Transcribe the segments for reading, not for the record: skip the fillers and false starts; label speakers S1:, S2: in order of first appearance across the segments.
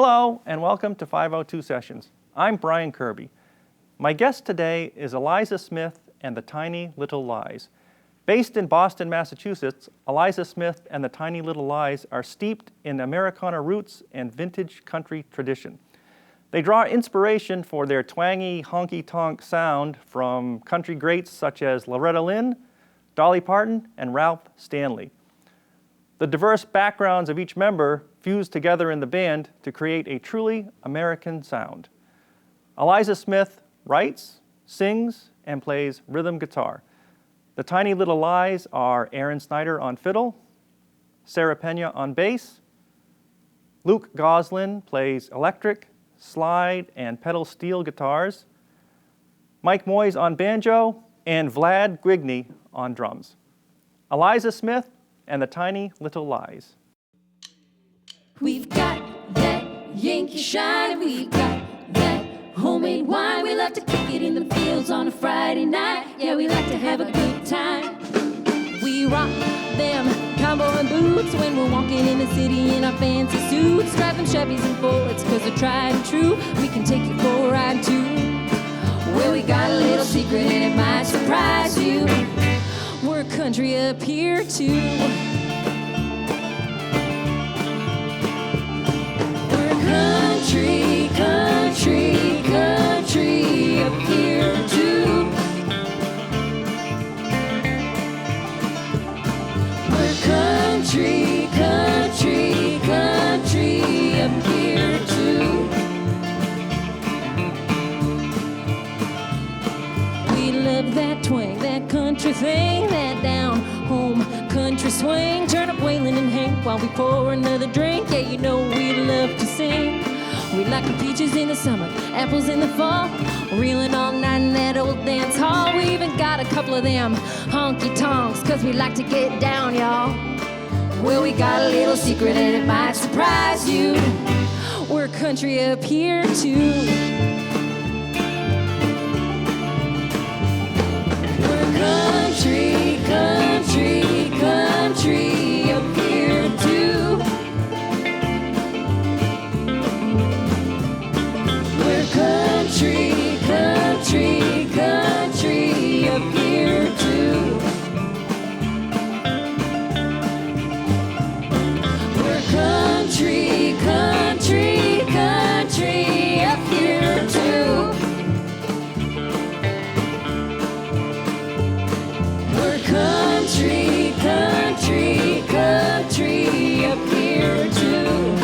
S1: Hello and welcome to 502 Sessions. I'm Brian Kirby. My guest today is Elisa Smith and the Tiny Little Lies. Based in Boston, Massachusetts, Elisa Smith and the Tiny Little Lies are steeped in Americana roots and vintage country tradition. They draw inspiration for their twangy, honky-tonk sound from country greats such as Loretta Lynn, Dolly Parton, and Ralph Stanley. The diverse backgrounds of each member fuse together in the band to create a truly American sound. Elisa Smith writes, sings, and plays rhythm guitar. The Tiny Little Lies are Erin Synder on fiddle, Sara Pena on bass, Luke Gosselin plays electric, slide, and pedal steel guitars, Mike Moyes on banjo, and Vlade Guigni on drums. Elisa Smith and the Tiny Little Lies.
S2: We've got that Yankee shine, we've got that homemade wine. We love to kick it in the fields on a Friday night. Yeah, we like to have a good time. We rock them cowboy boots when we're walking in the city in our fancy suits. Drive them Chevys and Fords, cause they're tried and true. We can take you for a ride too. Well, we got a little secret and it might surprise you. We're country up here too. We're country, country, country up here too. We're country, country, country up here too. We love that twang, that country thing, that down home country swing. Turn up Waylon and Hank while we pour another drink. Yeah, you know we love to sing. We like the peaches in the summer, apples in the fall, reeling all night in that old dance hall. We even got a couple of them honky tonks, cause we like to get down, y'all. Well, we got a little secret and it might surprise you. We're country up here too. Country, country, country up here too. We're country, country, country up here too. We're country, country, country up here too. Country, country, country up here too.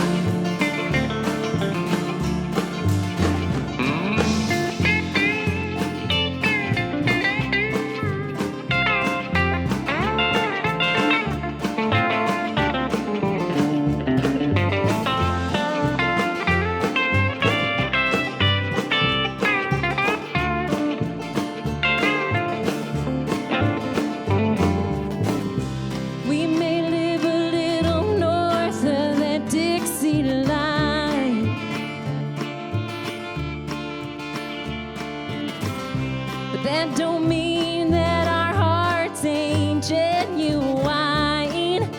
S2: That don't mean that our hearts ain't genuine.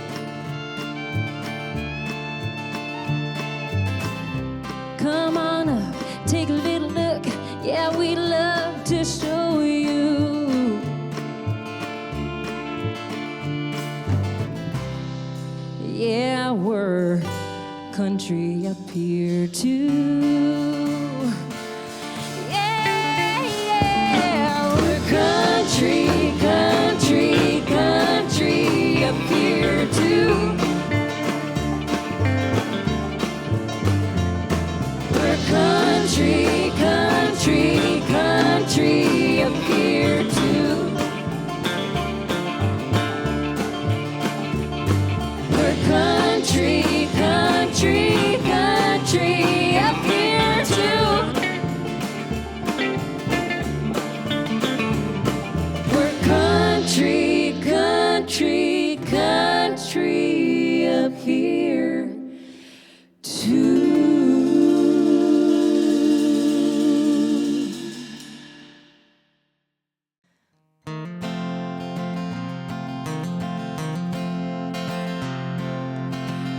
S2: Come on up, take a little look. Yeah, we'd love to show you. Yeah, we're country up here too. Country, country, country up here too. We're country, country, country up here too. We're country, country, country up here too. Country, country, country up here too.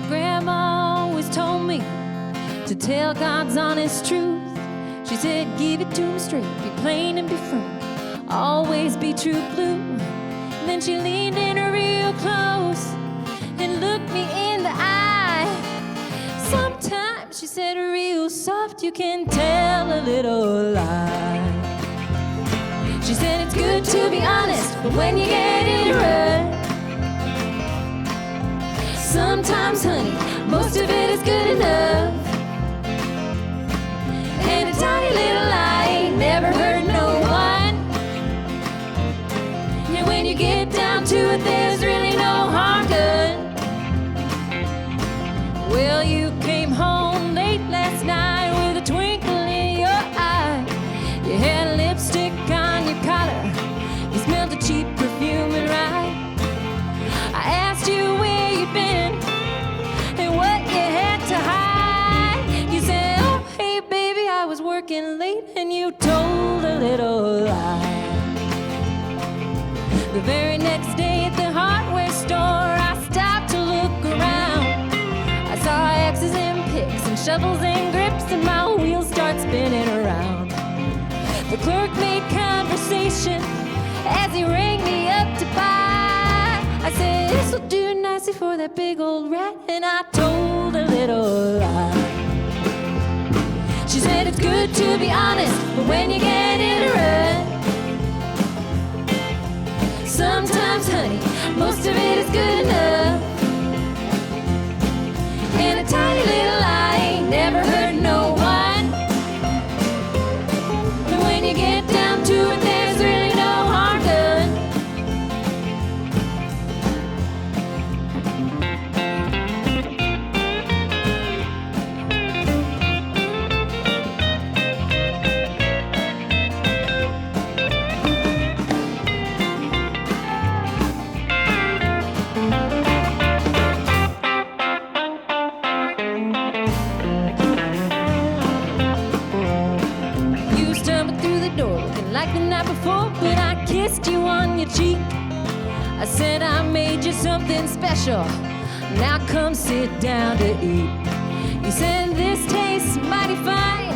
S2: Grandma always told me to tell God's honest truth. She said, give it to him straight, be plain and be frank, always be true blue. Then she leaned in real close and looked me in the eye. Sometimes, she said, real soft, you can tell a little lie. She said, it's good to be honest, but when you get in a rut, sometimes, honey, most of it is good enough. And a tiny little lie ain't never hurt no one. And when you get down to it, there's really no harm done. Well, you came home late last night with a twinkle in your eye. You had lipstick on your collar, you smelled a cheap perfume and rye. I asked you where you'd been and what you had to hide. You said, oh, hey, baby, I was working late, and you told a little lie. The very next day at the hardware store, I stopped to look around. I saw axes and picks and shovels and grips, and my wheels start spinning around. The clerk made conversation as he rang me up to buy. I said, this'll do nicely for that big old rat, and I told a little lie. She said, it's good to be honest, but when you get in a rut, sometimes, honey, most of it is good enough. And a tiny little lie ain't never hurt no one. But when you get down to it, there's really no harm done. You stumbled through the door looking like the night before, but I kissed you on your cheek. I said I made you something special, now come sit down to eat. You said this tastes mighty fine,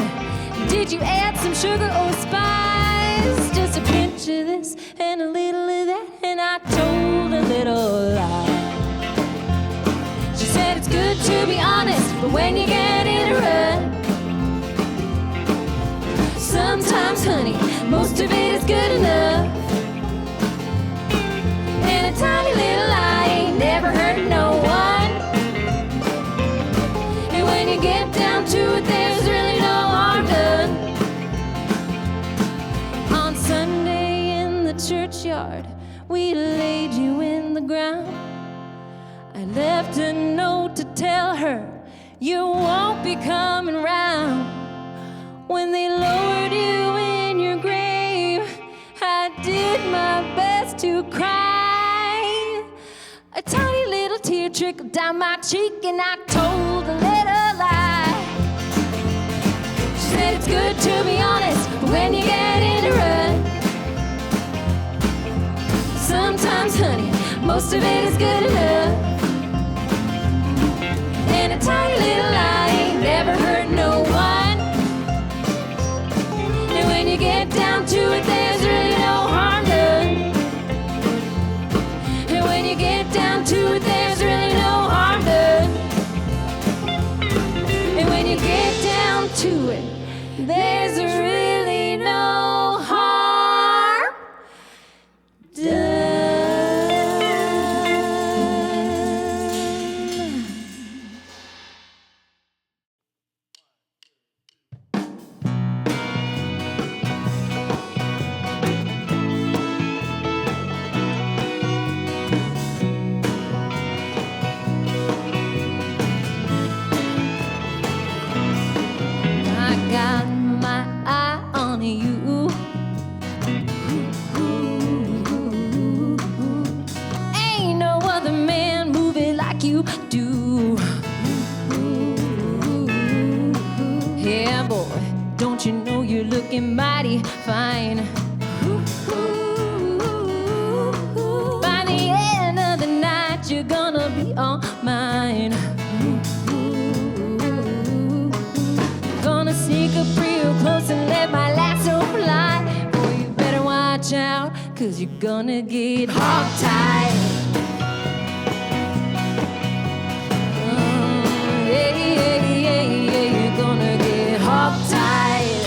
S2: did you add some sugar or spice? Just a pinch of this and a little of that, and I told a little lie. She said it's good to be honest, but when you get in a rut, sometimes, honey, most of it is good enough. And a tiny little lie ain't never hurt no one. And when you get down to it, there's really no harm done. On Sunday in the churchyard, we laid you in the ground. I left a note to tell her you won't be coming round. When they lowered you in your grave, I did my best to cry. A tiny little tear trickled down my cheek, and I told a little lie. She said it's good to be honest, but when you get in a rut, sometimes, honey, most of it is good enough. And a tiny little lie ain't never hurt no one. And when you get down to it, there's really no harm done. And when you get down to it, there's really no harm done. And when you get down to it, there's really no harm done. I got my eye on you. Ain't no other man moving like you do. Yeah, boy, don't you know you're looking mighty fine? By the end of the night, you're gonna be all mine. 'cause you're gonna get hog-tied. You're gonna get hog-tied.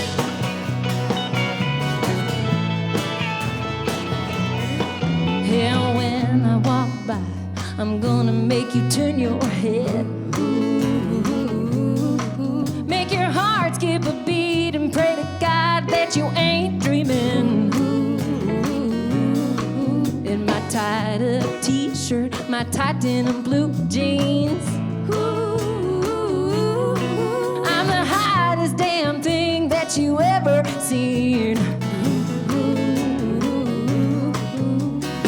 S2: And when I walk by, I'm gonna make you turn your head. Make your heart skip a beat and pray to God that you ain't dreaming. In my tied up t-shirt, my tight denim blue jeans. I'm the hottest damn thing that you ever seen.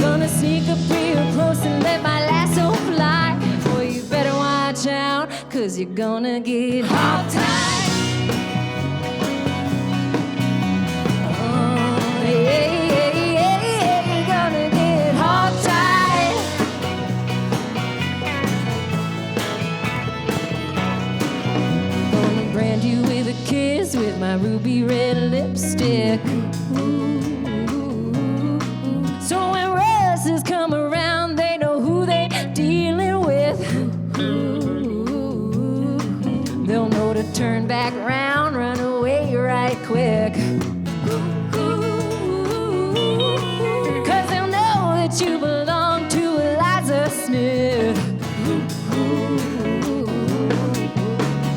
S2: Gonna sneak up real close and let my lasso fly. Boy, you better watch out, 'cause you're gonna get hog-tied. You're gonna get hog-tied. Gonna brand you with a kiss with my ruby red lipstick. So when Russes come around, they know who they dealing with. They'll know to turn back round, run away right quick. 'Cause they'll know that you belong to Elisa Smith.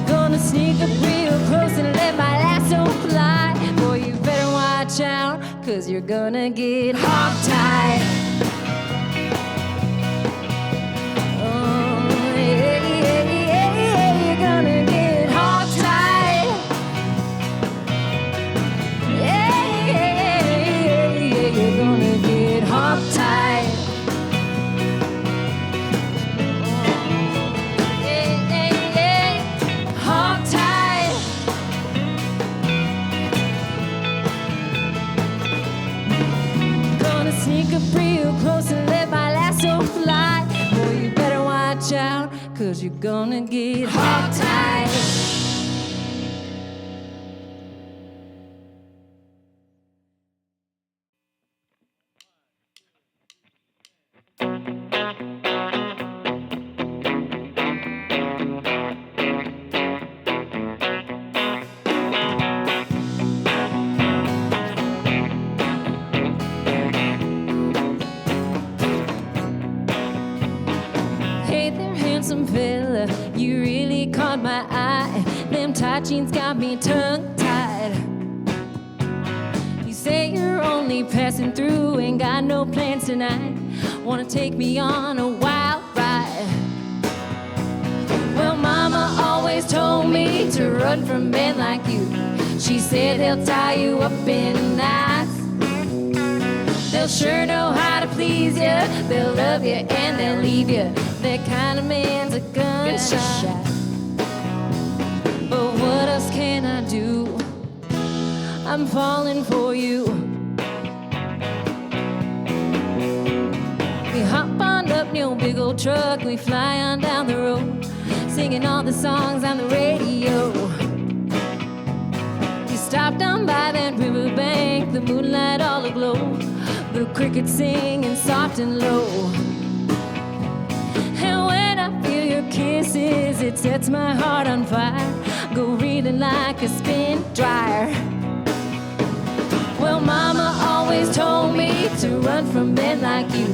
S2: Gonna sneak up real close and let my lasso fly. Boy, you better watch out, 'cause you're gonna get hog-tied. You're gonna get hog-tied. You're gonna get hog-tied. Hog-tied. Gonna sneak up real close and let my lasso fly. Boy, you better watch out, 'cause you're gonna get hog-tied. Hey there, handsome fella, you really caught my eye. Them tight jeans got me tongue-tied. You say you're only passing through, ain't got no plans tonight. Wanna take me on a wild ride? Well, mama always told me to run from men like you. She said they'll tie you up in knots. They'll sure know how to please you. They'll love you and they'll leave you. That kind of man's a gunshot. But what else can I do? I'm falling for you. We hop on up in your big old truck. We fly on down the road, singing all the songs on the radio. We stopped down by that riverbank, the moonlight all aglow, the crickets singing soft and low. And when I feel your kisses, it sets my heart on fire, go reeling like a spin dryer. Well, mama always told me to run from men like you.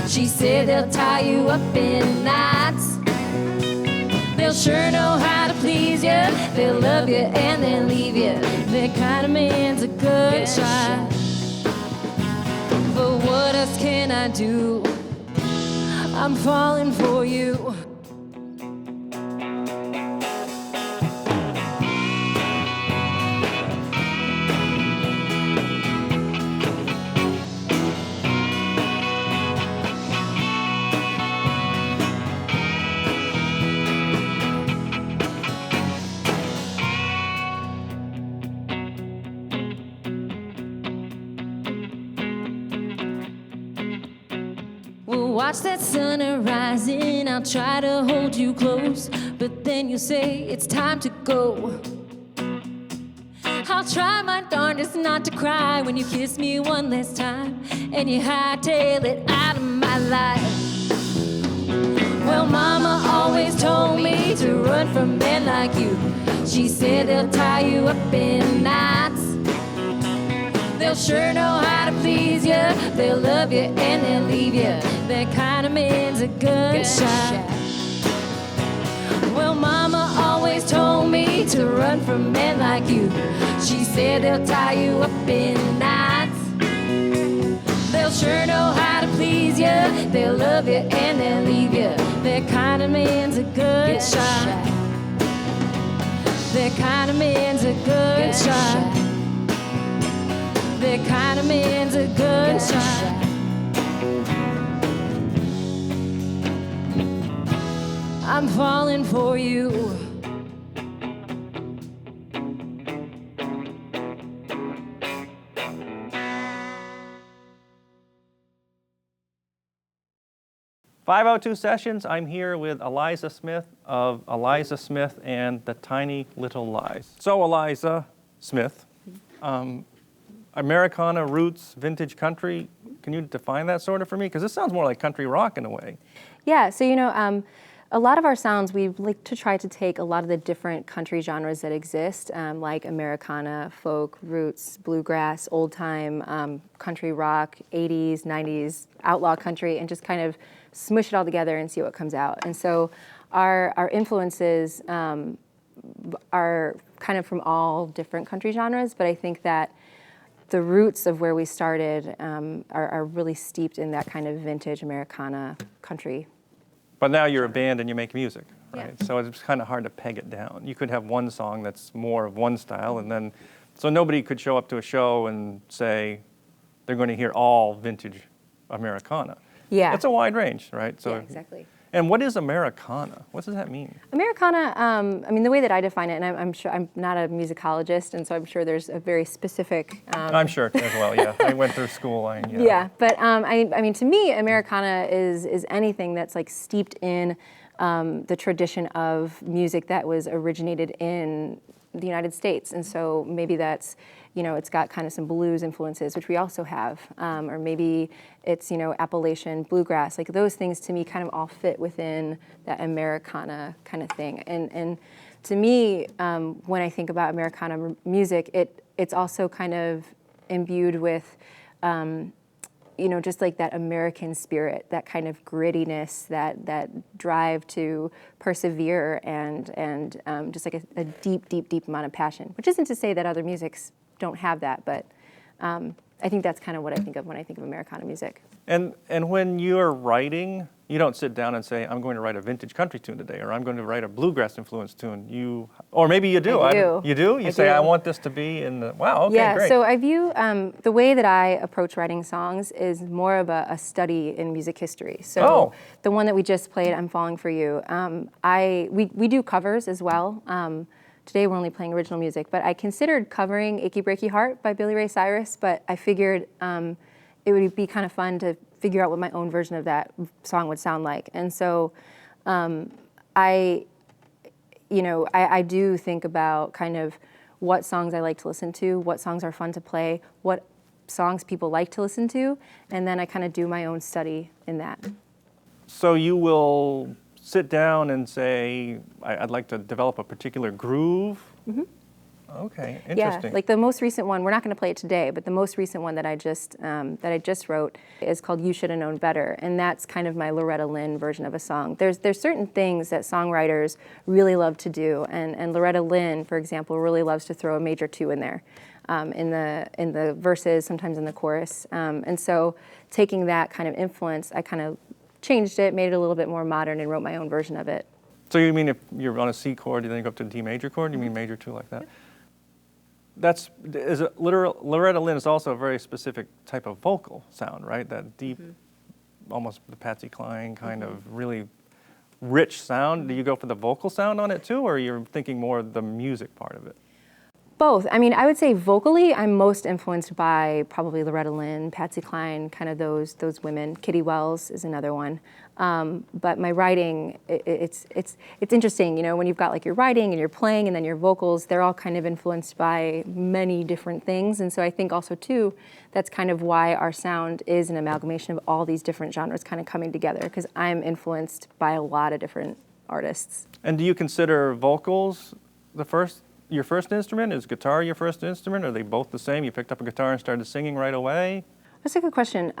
S2: She said they'll tie you up in knots. They'll sure know how to please you. They'll love you and they'll leave you. That kind of man's a good shot. But what else can I do? I'm falling for you. We'll watch that sun rising, I'll try to hold you close, but then you say it's time to go. I'll try my darndest not to cry when you kiss me one last time and you hightail it out of my life. Well, Mama always told me to run from men like you. She said they'll tie you up in knots. They'll sure know how to please you. They'll love you and they'll leave you. That kind of man's a gunshot. Well, Mama always told me to run from men like you. She said they'll tie you up in knots. They'll sure know how to please you. They'll love you and they'll leave you. That kind of man's a good shot. That kind of man's a good shot. That kind of man's a good shot. I'm falling for you.
S1: .502 Sessions, I'm here with Elisa Smith of Elisa Smith and the Tiny Little Lies. So Elisa Smith, Americana, roots, vintage country, can you define that sort of for me? Because this sounds more like country rock in a way.
S3: Yeah, so a lot of our sounds, we like to try to take a lot of the different country genres that exist, like Americana, folk, roots, bluegrass, old time, country rock, 80s, 90s, outlaw country, and just kind of smush it all together and see what comes out. And so our influences are kind of from all different country genres, but I think that the roots of where we started are really steeped in that kind of vintage Americana country.
S1: But now you're a band and you make music, right?
S3: Yeah.
S1: So it's kind of hard to peg it down. You could have one song that's more of one style, and then, so nobody could show up to a show and say they're going to hear all vintage Americana.
S3: Yeah.
S1: It's a wide range, right? So,
S3: yeah, exactly.
S1: And what is Americana? What does that mean?
S3: Americana, I mean, the way that I define it, and I'm sure I'm not a musicologist, and so I'm sure there's a very specific.
S1: I'm sure as well. Yeah, I went through school.
S3: Yeah, but I mean, to me, Americana is anything that's like steeped in the tradition of music that was originated in the United States, and so maybe that's, it's got kind of some blues influences, which we also have, or maybe it's, Appalachian bluegrass. Like those things to me kind of all fit within that Americana kind of thing. And to me, when I think about Americana music, it's also kind of imbued with, just like that American spirit, that kind of grittiness, that drive to persevere, and just like a deep, deep, deep amount of passion. Which isn't to say that other musics don't have that, but I think that's kind of what I think of when I think of Americana music.
S1: And when you're writing, you don't sit down and say, I'm going to write a vintage country tune today, or I'm going to write a bluegrass influenced tune. Or maybe you do.
S3: I do.
S1: You do? You say, I want this to be in the, wow, okay,
S3: yeah,
S1: great.
S3: so I view, the way that I approach writing songs is more of a study in music history. So the one that we just played, I'm Falling For You, we do covers as well. Today we're only playing original music, but I considered covering Achy Breaky Heart by Billy Ray Cyrus, but I figured it would be kind of fun to figure out what my own version of that song would sound like. And so I do think about kind of what songs I like to listen to, what songs are fun to play, what songs people like to listen to, and then I kind of do my own study in that.
S1: So you will sit down and say, I'd like to develop a particular groove? Mm-hmm. Okay, interesting.
S3: Yeah, like the most recent one, we're not going to play it today, but the most recent one that I just wrote is called You Should Have Known Better, and that's kind of my Loretta Lynn version of a song. There's certain things that songwriters really love to do, and Loretta Lynn, for example, really loves to throw a major 2 in there, in the verses, sometimes in the chorus, and so taking that kind of influence, I kind of changed it, made it a little bit more modern, and wrote my own version of it.
S1: So you mean if you're on a C chord, you then go up to a D major chord? You mean major 2 like that? Loretta Lynn is also a very specific type of vocal sound, right? That deep, almost the Patsy Cline kind of really rich sound. Do you go for the vocal sound on it too, or you're thinking more of the music part of it?
S3: Both. I mean, I would say vocally, I'm most influenced by probably Loretta Lynn, Patsy Cline, kind of those women. Kitty Wells is another one. But my writing, it's interesting, you know, when you've got like your writing and your playing and then your vocals, they're all kind of influenced by many different things. And so I think also too, that's kind of why our sound is an amalgamation of all these different genres kind of coming together, because I'm influenced by a lot of different artists.
S1: And do you consider vocals your first instrument? Is guitar your first instrument? Are they both the same? You picked up a guitar and started singing right away?
S3: That's a good question.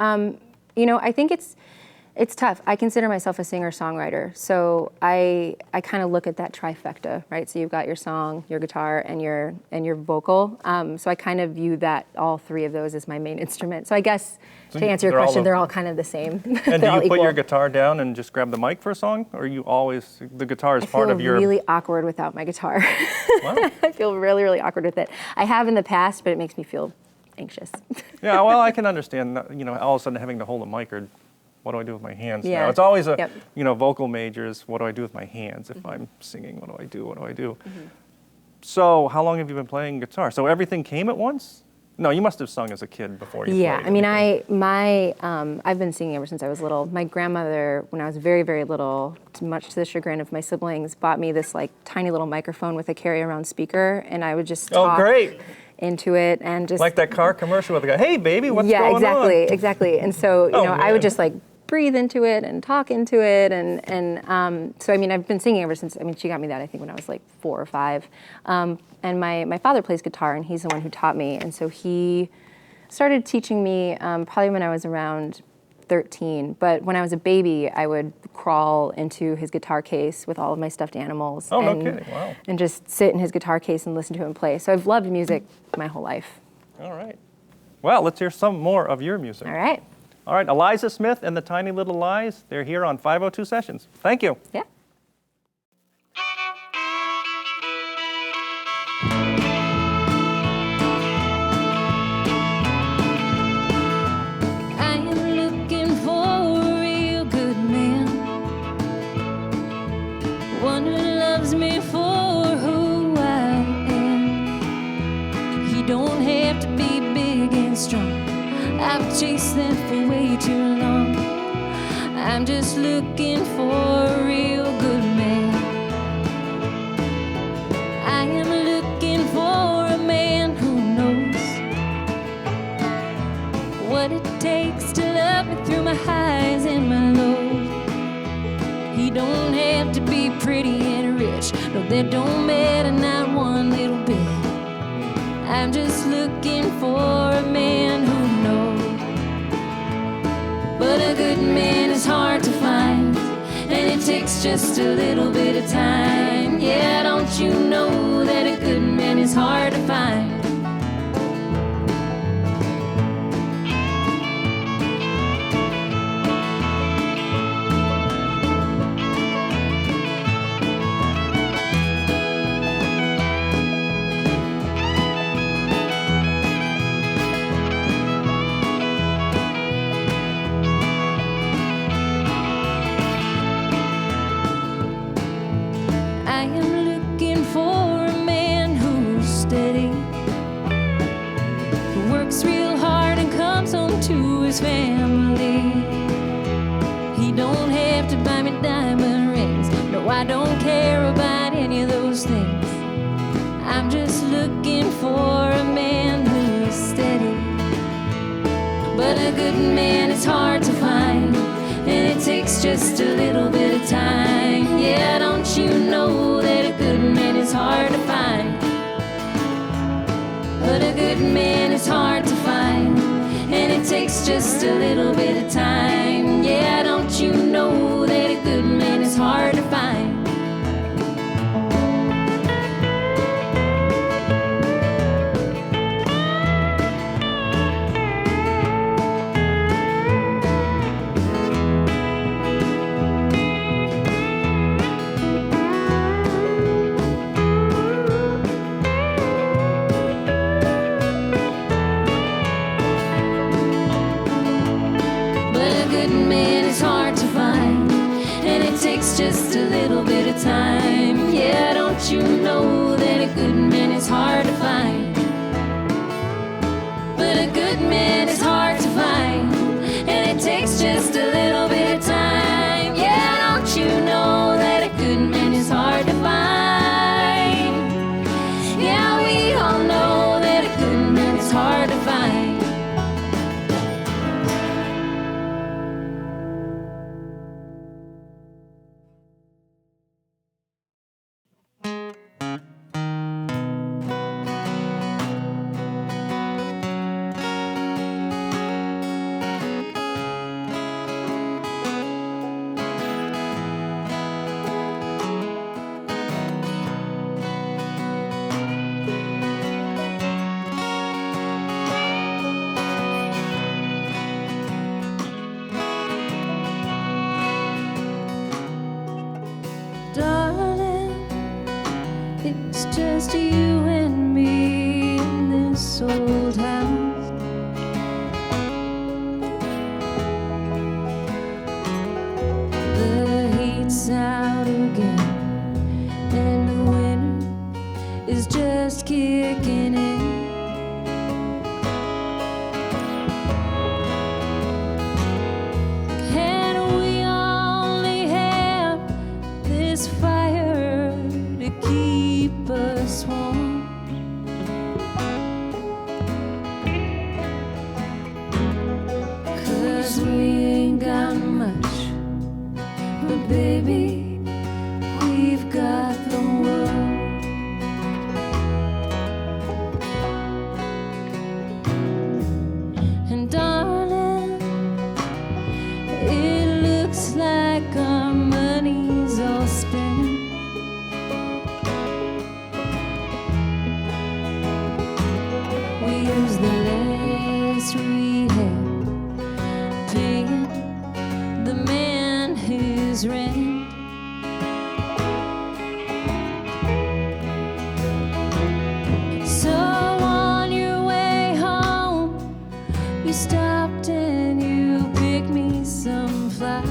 S3: You know, I think it's tough. I consider myself a singer-songwriter, so I kind of look at that trifecta, right? So you've got your song, your guitar, and your vocal. So I kind of view that all three of those as my main instrument. So I guess to answer your question, they're all kind of the same.
S1: And do you put your guitar down and just grab the mic for a song, or you always the guitar is part of your?
S3: I feel really awkward without my guitar.
S1: Wow.
S3: I feel really, really awkward with it. I have in the past, but it makes me feel anxious.
S1: Yeah, well, I can understand. You know, all of a sudden having to hold a mic or. What do I do with my hands
S3: Yeah.
S1: now? It's always
S3: Yep.
S1: you know, vocal majors. What do I do with my hands if I'm singing? What do I do? What do I do? So, how long have you been playing guitar? So everything came at once? No, you must have sung as a kid before you
S3: Yeah,
S1: played.
S3: I mean, I've been singing ever since I was little. My grandmother, when I was very, very little, much to the chagrin of my siblings, bought me this like tiny little microphone with a carry-around speaker, and I would just talk into it and just
S1: like that car commercial with the guy, "Hey, baby, what's going on?"
S3: Yeah, exactly. And so, you know, I would just like breathe into it and talk into it, and so I mean, I've been singing ever since. I mean, she got me that I think when I was like 4 or 5, and my father plays guitar, and he's the one who taught me, and so he started teaching me probably when I was around 13. But when I was a baby, I would crawl into his guitar case with all of my stuffed animals.
S1: Oh, no kidding! Wow.
S3: And just sit in his guitar case and listen to him play. So I've loved music my whole life.
S1: All right. Well, let's hear some more of your music.
S3: All right.
S1: All right, Elisa Smith and the Tiny Little Lies. They're here on 502 Sessions. Thank you.
S3: Yeah.
S2: I am looking for a real good man, one who loves me for who I am. He don't have to be big and strong. I've chased them for way too long. I'm just looking for a real good man. I am looking for a man who knows what it takes to love me through my highs and my lows. He don't have to be pretty and rich. No, that don't matter not one little bit. I'm just looking for a man who knows. But a good man is hard to find, and it takes just a little bit of time. Yeah, don't you know that a good man is hard to find? I am looking for a man who's steady, who works real hard and comes home to his family. He don't have to buy me diamond rings. No, I don't care about any of those things. I'm just looking for a man who's steady. But a good man is hard to find, and it takes just a little bit of time. Yeah, don't you know that a good man is hard to find? But a good man is hard to find, and it takes just a little bit of time. Yeah, don't you know that a good man is hard to find? just you and me in this old house. The heat's out again, and the winter is just kicking in. And we only have this fire to keep us warm. 'Cause we ain't got much, but baby, we've got the world. And darling, it looks like our money's all spent. We use the less we have, paying the man his rent. So on your way home, you stopped and you picked me some flowers.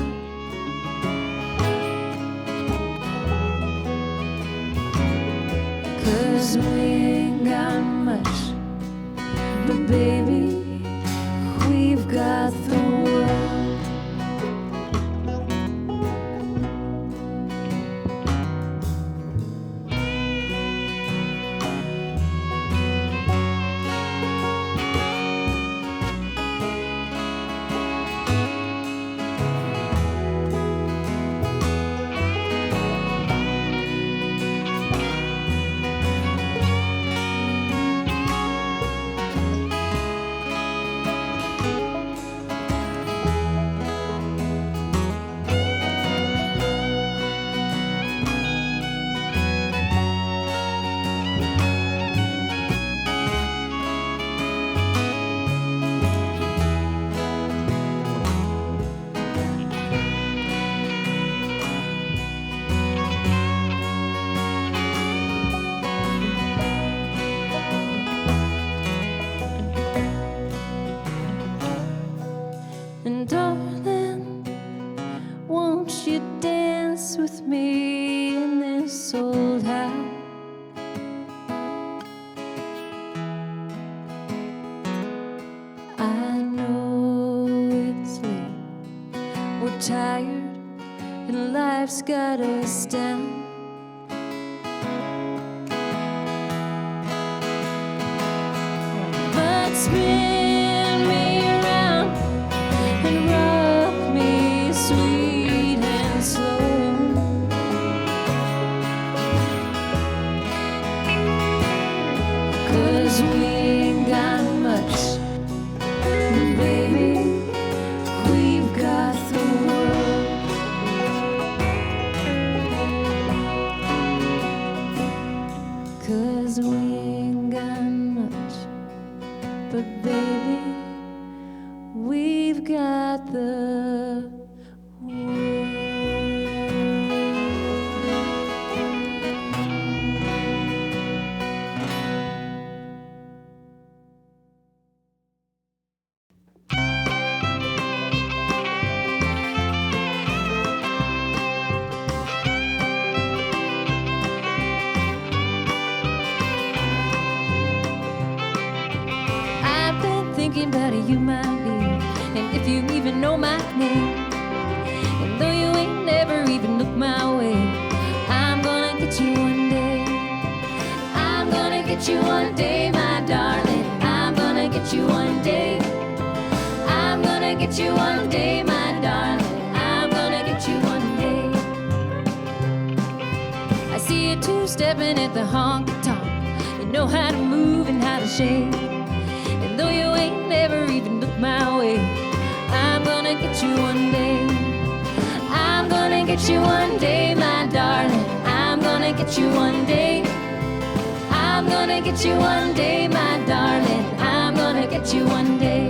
S2: 'Cause we ain't got much, but baby, we've got the world. And darling, won't you dance with me in this old house? I know it's late, we're tired, and life's got us down. But spin me around and rock me sweet and slow. 'Cause we ain't got much, but baby, we've got the world. 'Cause we ain't got much, but baby, we've got the world. I've been thinking about you, my dear, and if you even know my name. And though you ain't never even looked my way, I'm gonna get you one day. I'm gonna get you one day, my darling. I'm gonna get you one day. I'm gonna get you one day, my darling. I'm gonna get you one day. I see you two-stepping at the honky tonk. You know how to move and how to shake. And though you ain't never even looked my way, I'm gonna get you one day. I'm gonna get you one day, my darling. I'm gonna get you one day. I'm gonna get you one day, my darling. I'm gonna get you one day.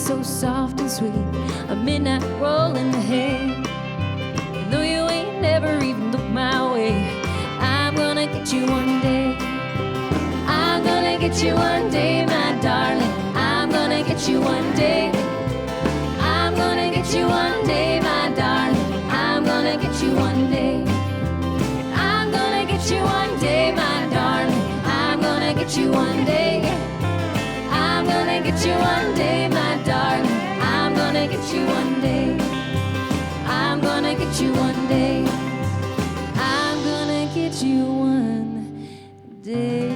S2: so soft and sweet, a midnight roll in the hay. And though you ain't never even looked my way, I'm gonna get you one day. I'm gonna get you one day, my darling. I'm gonna get you one day. I'm gonna get you one day, my darling. I'm gonna get you one day. I'm gonna get you one day, my darling. I'm gonna get you one day. I'm gonna get you one day, my darling. I'm gonna get you one day. I'm gonna get you one day. I'm gonna get you one day.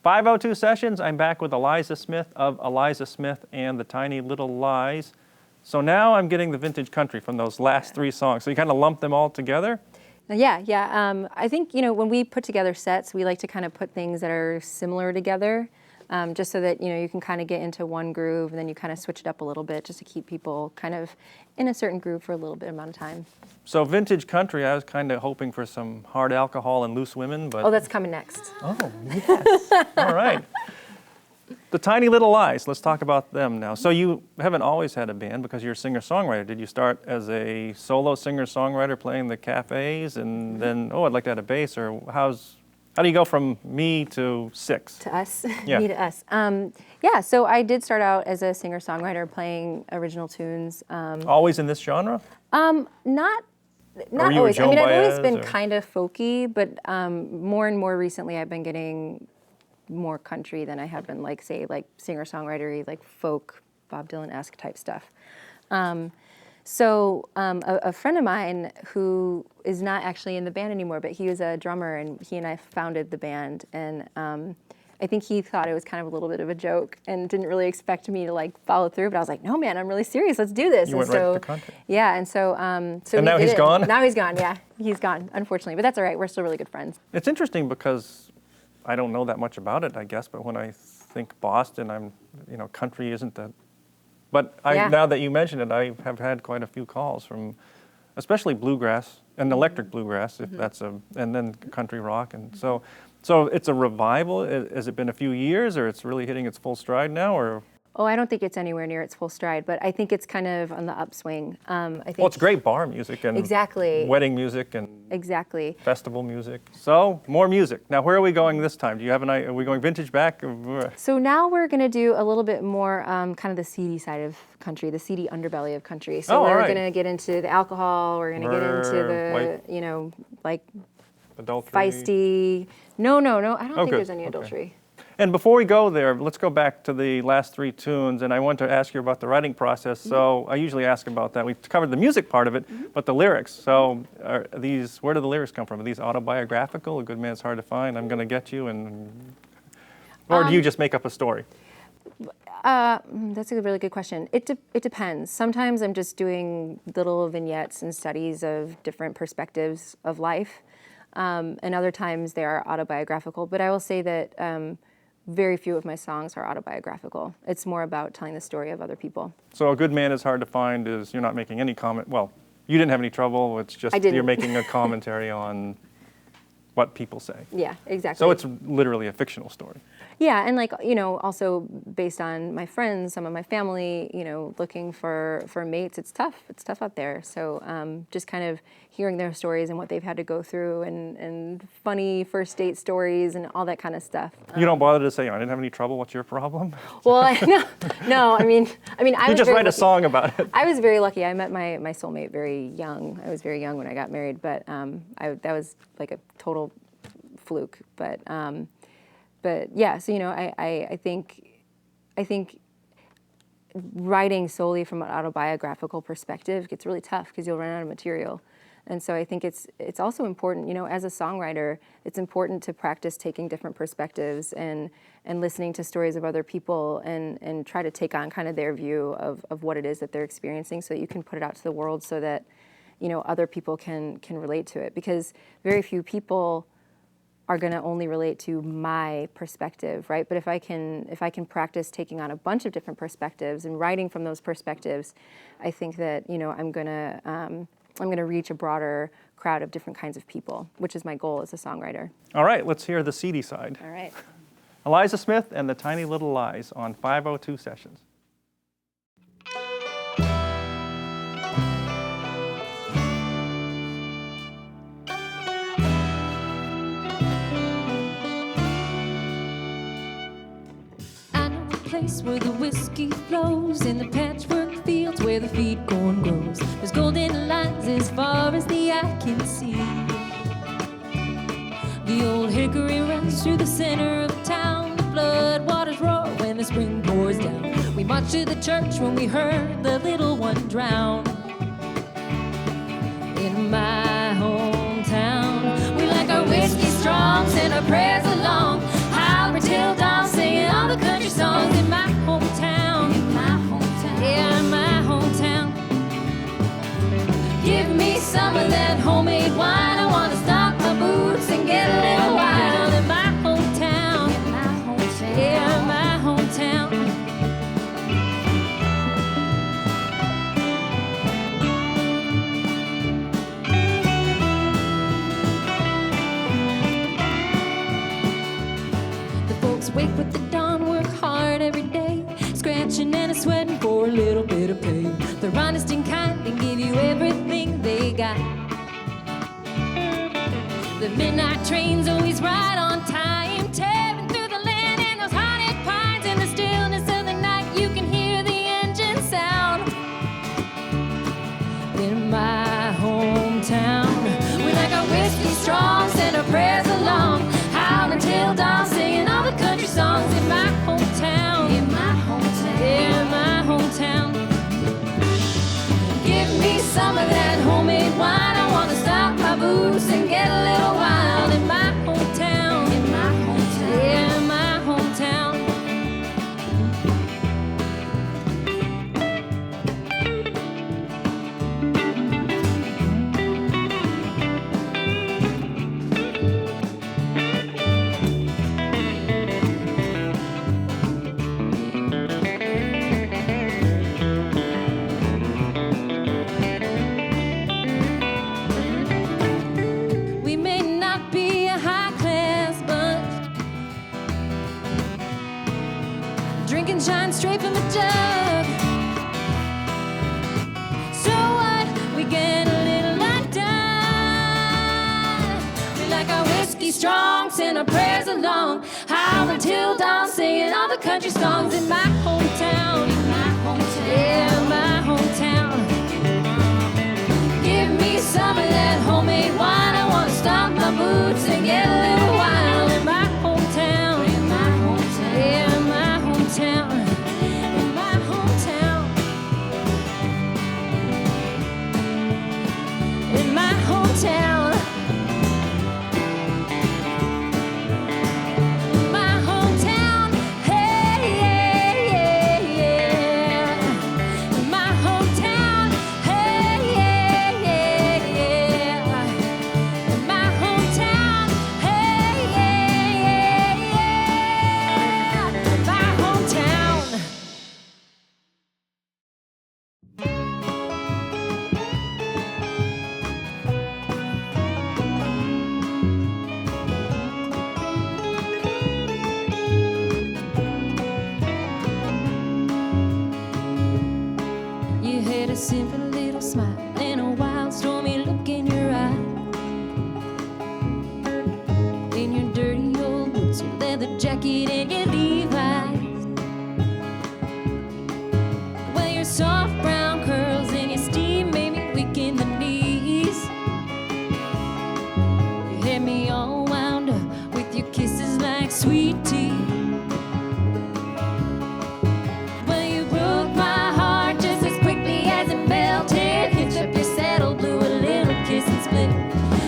S1: 502 Sessions, I'm back with Elisa Smith of Elisa Smith and the Tiny Little Lies. So now I'm getting the vintage country from those last three songs. So you kind of lump them all together?
S3: Yeah. I think, when we put together sets, we like to kind of put things that are similar together, just so that, you can kind of get into one groove and then you kind of switch it up a little bit just to keep people kind of in a certain groove for a little bit amount of time.
S1: So vintage country, I was kind of hoping for some hard alcohol and loose women, but...
S3: Oh, that's coming next.
S1: Oh, yes. All right. The Tiny Little Lies, let's talk about them now. So you haven't always had a band because you're a singer-songwriter. Did you start as a solo singer-songwriter playing the cafes and then, I'd like to add a bass, or how do you go from me to six?
S3: To us,
S1: Yeah.
S3: me to us. So I did start out as a singer-songwriter playing original tunes.
S1: Always in this genre?
S3: Not
S1: Or you
S3: always.
S1: Joan
S3: I've always
S1: Baez,
S3: been
S1: or-
S3: kind of folky, but more and more recently I've been getting more country than I have been, like singer-songwritery, like folk, Bob Dylan-esque type stuff. A friend of mine who is not actually in the band anymore, but he was a drummer, and he and I founded the band, and I think he thought it was kind of a little bit of a joke and didn't really expect me to follow through, but I was like, no man, I'm really serious, let's do this.
S1: You went right to country.
S3: Yeah, and so
S1: And
S3: we
S1: now
S3: did
S1: he's
S3: it.
S1: gone?
S3: Now he's gone, yeah. He's gone, unfortunately, but that's all right, we're still really good friends.
S1: It's interesting because I don't know that much about it, I guess, but when I think Boston, country isn't that. But
S3: Yeah.
S1: now that you mention it, I have had quite a few calls from, especially bluegrass and electric bluegrass, if that's and then country rock, and so it's a revival. Has it been a few years, or it's really hitting its full stride now, or?
S3: Oh, I don't think it's anywhere near its full stride, but I think it's kind of on the upswing. I think.
S1: Well, it's great bar music and
S3: Exactly.
S1: wedding music and
S3: Exactly.
S1: festival music. So more music. Now, where are we going this time? Do you have an idea? Are we going vintage back?
S3: So now we're going to do a little bit more kind of the seedy side of country, the seedy underbelly of country. So
S1: all
S3: we're
S1: right.
S3: going to get into the alcohol. We're going to get into the, like
S1: Adultery.
S3: feisty. No. I don't think
S1: good.
S3: there's any
S1: Okay.
S3: adultery.
S1: And before we go there, let's go back to the last three tunes, and I want to ask you about the writing process. So I usually ask about that. We've covered the music part of it, but the lyrics. So where do the lyrics come from? Are these autobiographical? A good man's hard to find. I'm gonna get you, or do you just make up a story?
S3: That's a really good question. It depends. Sometimes I'm just doing little vignettes and studies of different perspectives of life, and other times they are autobiographical. But I will say that very few of my songs are autobiographical. It's more about telling the story of other people.
S1: So a good man is hard to find is you're not making any comment. Well, you didn't have any trouble. It's just
S3: I didn't.
S1: you're making a commentary on what people say.
S3: Yeah, exactly.
S1: So it's literally a fictional story.
S3: Yeah, and also based on my friends, some of my family, looking for mates, it's tough. It's tough out there. So just kind of hearing their stories and what they've had to go through, and funny first date stories and all that kind of stuff.
S1: You don't bother to say, I didn't have any trouble, what's your problem?
S3: Well, no. I mean, I
S1: You
S3: was
S1: just
S3: very
S1: write a
S3: lucky.
S1: song about it.
S3: I was very lucky. I met my soulmate very young. I was very young when I got married, but that was like a total fluke. But yeah, so I think writing solely from an autobiographical perspective gets really tough because you'll run out of material. And so I think it's also important, as a songwriter, it's important to practice taking different perspectives and listening to stories of other people and try to take on kind of their view of what it is that they're experiencing so that you can put it out to the world so that, other people can relate to it. Because very few people are going to only relate to my perspective, right? But if I can practice taking on a bunch of different perspectives and writing from those perspectives, I think that I'm going to I'm going to reach a broader crowd of different kinds of people, which is my goal as a songwriter.
S1: All right, let's hear the seedy side.
S3: All right.
S1: Elisa Smith and the Tiny Little Lies on 502 Sessions.
S2: Place where the whiskey flows, in the patchwork fields where the feed corn grows. There's golden lines as far as the eye can see. The old hickory runs through the center of town. The flood waters roar when the spring pours down. We marched to the church when we heard the little one drown. In my hometown, we like our whiskey strong, send our prayers along, holler till dawn, singing all the country songs. In my hometown, in my hometown, yeah, in my hometown. Give me some of that homemade wine. I wanna stop my boots and get a little wild. In my hometown, in my hometown, yeah, in my hometown. Wake with the dawn, work hard every day, scratching and sweating for a little bit of pay. They're honest and kind and give you everything they got. The midnight train's always right on time, tearing through the land and those haunted pines. In the stillness of the night, you can hear the engine sound. In my hometown, we like our whiskey strong, send our prayers along, howling till dawn, singing all the country songs. In my hometown, in my hometown, yeah, in my hometown. Give me some of that homemade wine. I wanna stop my boots and get a little wild. In my hometown, in my hometown, yeah, in my hometown. Shine straight from the jug. So what? We get a little undone. We like our whiskey strong, send our prayers along, howl until dawn, singing all the country songs. In my hometown, in my hometown, yeah, in my hometown. Give me some of that homemade wine. I wanna stop my boots and get a little wild. In my hometown, in my hometown, yeah, in my hometown. Town. My hometown, hey, yeah, yeah, yeah. My hometown, hey, yeah, yeah, yeah. My hometown, hey, yeah, yeah, yeah. My hometown. A simple little smile and a wild stormy look in your eye. In your dirty old boots, your leather jacket and your Levi's. Well, your soft brown curls and your steam made me weak in the knees. You had me all wound up with your kisses like sweet tea.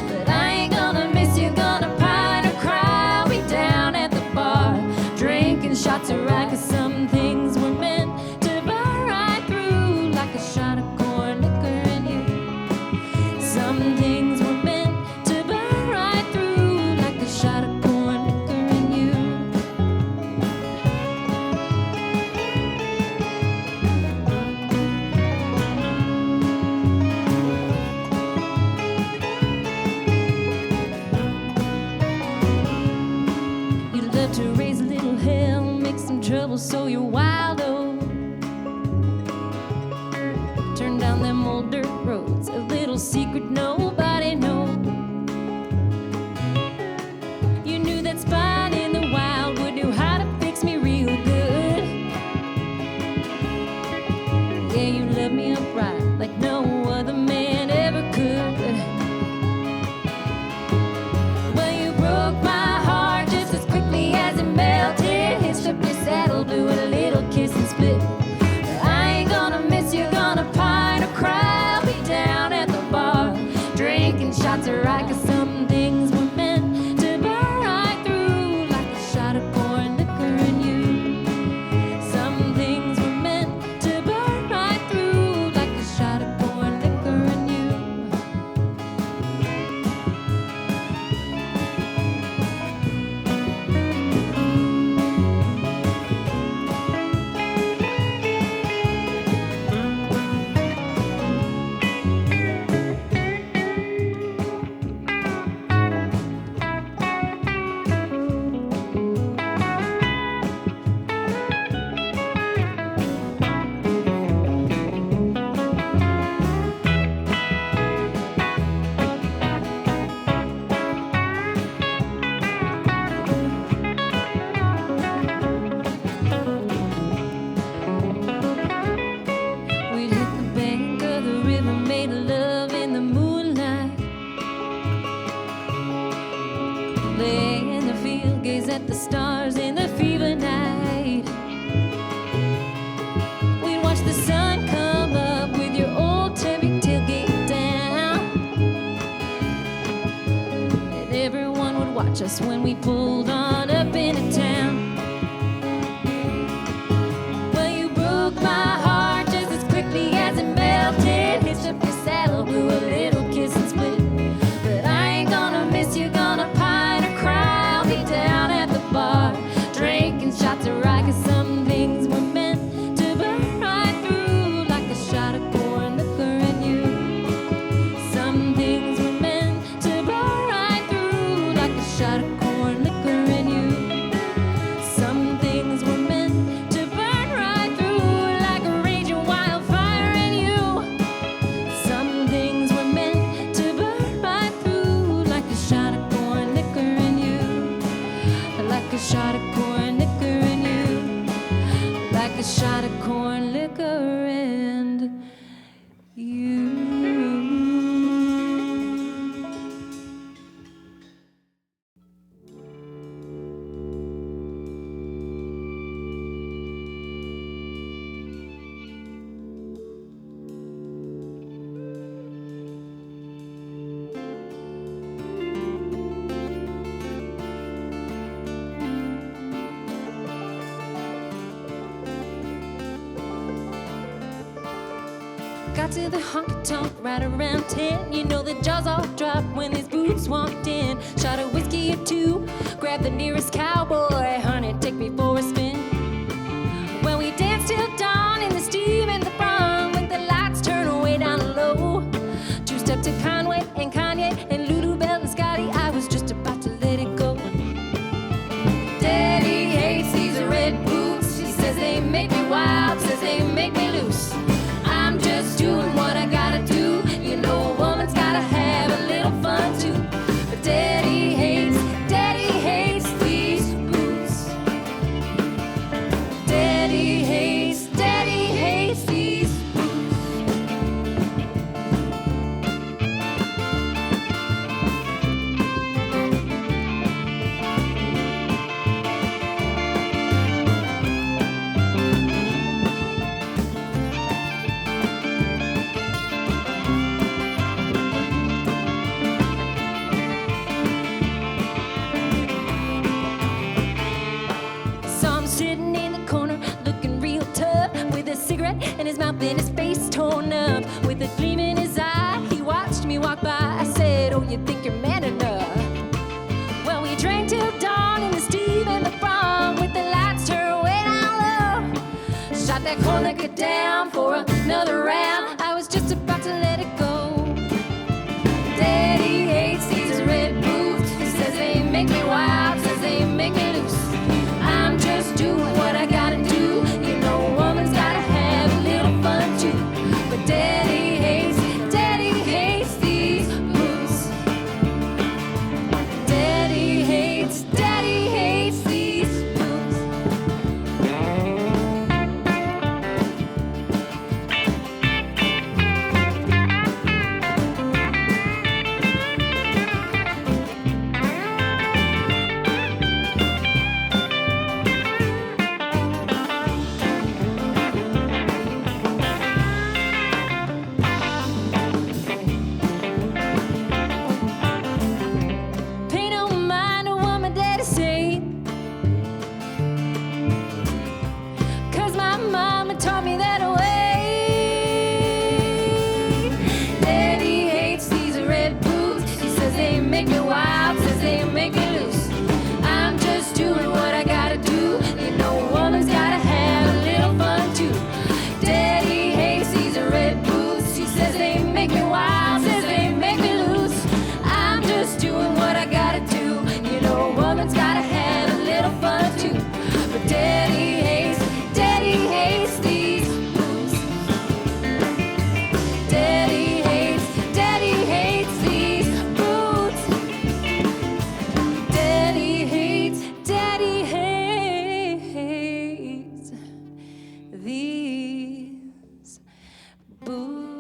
S2: But I ain't gonna miss you, gonna pine or cry. We down at the bar, drinking shots of rye, 'cause some things were meant to burn right through, like a shot of corn liquor in you. Some things were meant to burn right through, like a shot of corn liquor in you. love to raise a little hell, make some trouble so you're wild, oh. Turn down them old dirt roads, a little secret nobody knows. You knew that spot in the wildwood knew how to fix me real good. Yeah, you love me upright like no other man ever could. Well, you broke my heart just as quickly as it melted. Hitched up your saddle, blew a little kiss and split. I ain't gonna miss you, gonna pine or cry. I'll be down at the bar, drinking shots of rye, 'cause some things were meant to burn right through, like a shot of pouring liquor in you. Some things were meant to burn right through, like a shot of pouring liquor in you. We'd hit the bank of the river, made love in the moonlight. Lay in the field, gaze at the stars in the fever night. We'd watch the sun come up with your old Terry tailgate down. And everyone would watch us when we pulled on up into town. Well, you broke my heart just as quickly as it melted. Hitched up your saddle, blew a little kiss and split. But I ain't gonna miss you, gonna pine or cry. I'll be down at the bar, drinking shots of rye, 'cause some things were meant to burn right through, like a shot of pouring liquor in you. Some things were meant to burn right through, like a shot of corn liquor in you. Some things were meant to burn right through, like a raging wildfire in you. Some things were meant to burn right through, like a shot of corn liquor in you. Like a shot of corn liquor in you. Like a shot of corn liquor and you. Got to the honky tonk right around 10. You know the jaws all dropped when these boots walked in. Shot a whiskey or two, grabbed the nearest cowboy. Honey, take me for a spin. Well, we danced till dawn in the steam and the prom, with the lights turned way down low. Two-step to Conway and Kanye and Lulu Bell and Scotty. I was just about to let it go. Daddy hates these red boots. He says they make me wild, says they make me loose. I'm just doing what I gotta do. You know a woman's gotta have a little fun too. But Daddy hates these boots. Daddy hates these boots. Saw him sitting in the corner, looking real tough, with a cigarette in his mouth and his face torn up. With a gleam in his eye, he watched me walk by. I said, oh, you think you're man enough? Well, we drank till dawn in the steam and the prom, with the lights turned way down low. Shot that corn liquor down for another round. I was just about to let it go. Daddy hates these red boots. He says they make me wild, says they make me loose. woman's gotta have a little fun too. But Daddy hates these blues. Daddy hates these boots. Daddy hates these boots.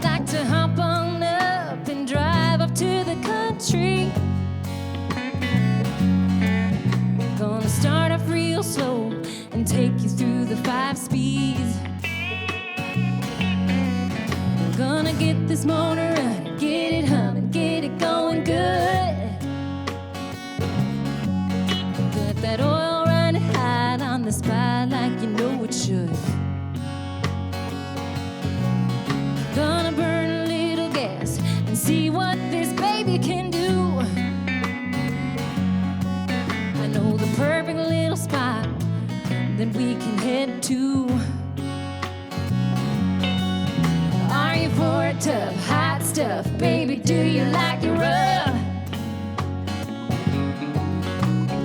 S2: Like to hop on up and drive up to the country. Gonna start off real slow and take you through the 5 speeds. Gonna get this motor running, get it humming, get it going good. Get that oil running hot on the spot like you know it should. Gonna burn a little gas and see what this baby can do. I know the perfect little spot that we can head to. Are you for it tough, hot stuff? Baby, do you like it rough?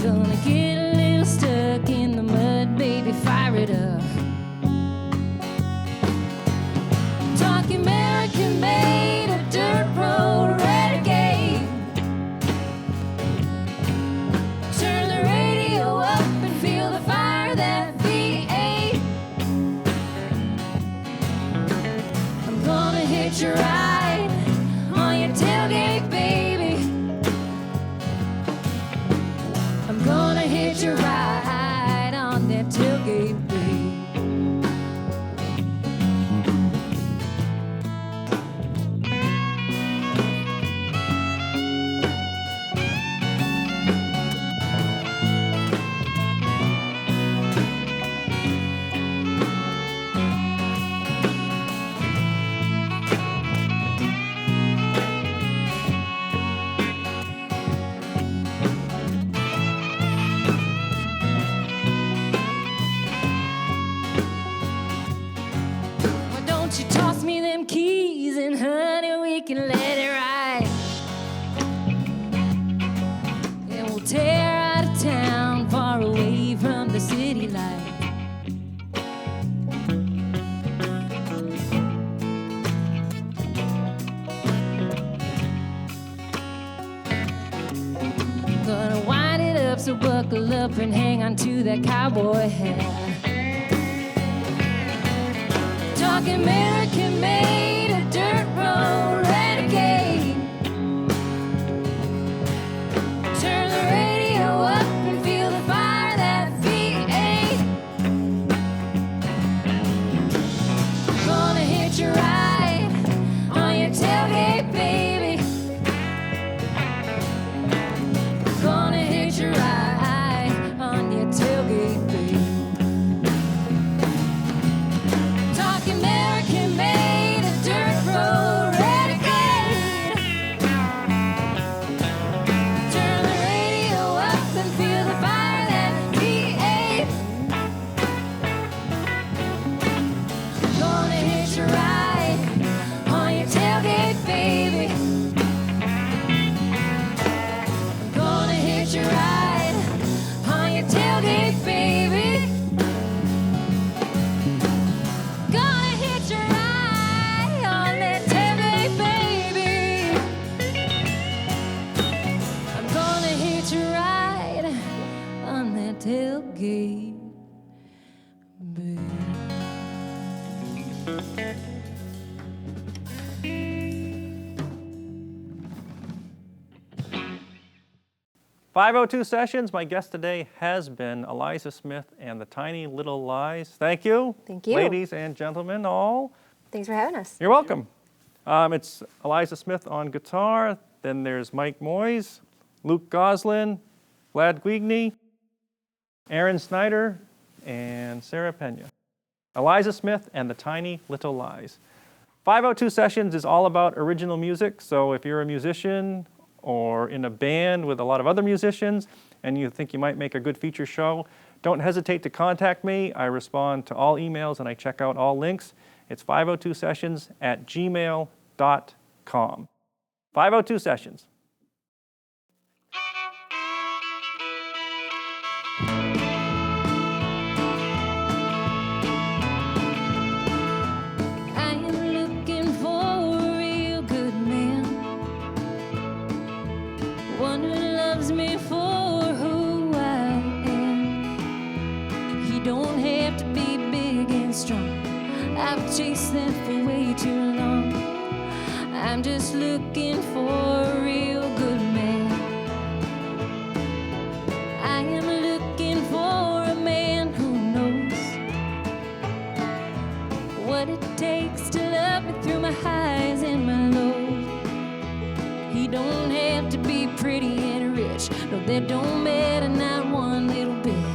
S2: Gonna get a little stuck in the mud, baby, fire it up. Talk American made, a dirt road renegade. Turn the radio up and feel the fire that V8. I'm gonna hitch a ride on your tailgate, baby. I'm gonna hitch a ride on that tailgate, baby. Why don't you toss me them keys and honey, we can let it ride. And we'll tear out of town, far away from the city light. Gonna wind it up, so buckle up and hang on to that cowboy hat. Talk American made, a dirt road renegade. Turn the radio up and feel the fire that V8. Gonna hitch a ride on your tailgate, baby. Gonna hitch a ride on your tailgate, baby. Talk American made, a dirt road renegade. Turn the radio up and feel the fire that V8. Gonna hitch a ride on your tailgate, baby. Gonna hitch a ride on your tailgate, baby. Gonna hitch a ride on that tailgate, baby. I'm gonna hitch a ride on that tailgate, baby.
S1: 502 Sessions, my guest today has been Elisa Smith and the Tiny Little Lies. Thank you.
S3: Thank you.
S1: Ladies and gentlemen, all.
S3: Thanks for having us.
S1: You're welcome. It's Elisa Smith on guitar, then there's Mike Moyes, Luke Gosselin, Vlade Guigni, Erin Synder, and Sara Pena. Elisa Smith and the Tiny Little Lies. 502 Sessions is all about original music, so if you're a musician or in a band with a lot of other musicians and you think you might make a good feature show, don't hesitate to contact me. I respond to all emails and I check out all links. It's 502sessions@gmail.com. 502 Sessions.
S2: I am looking for a real good man, one who loves me for who I am. He don't have to be big and strong. I've chased that for way too long. I'm just looking for a real good man. I am looking for a man who knows what it takes to love me through my highs and my lows. He don't have to be pretty and rich. No, that don't matter, not one little bit.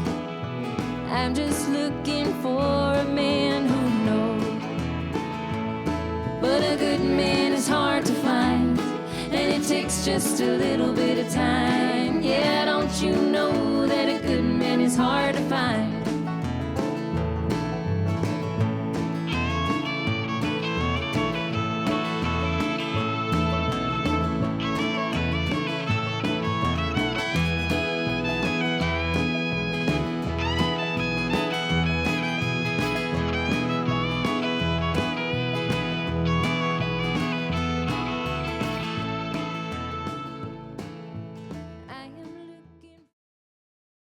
S2: I'm just looking for a man who knows. But a good man is hard to find, and it takes just a little bit of time. Yeah, don't you know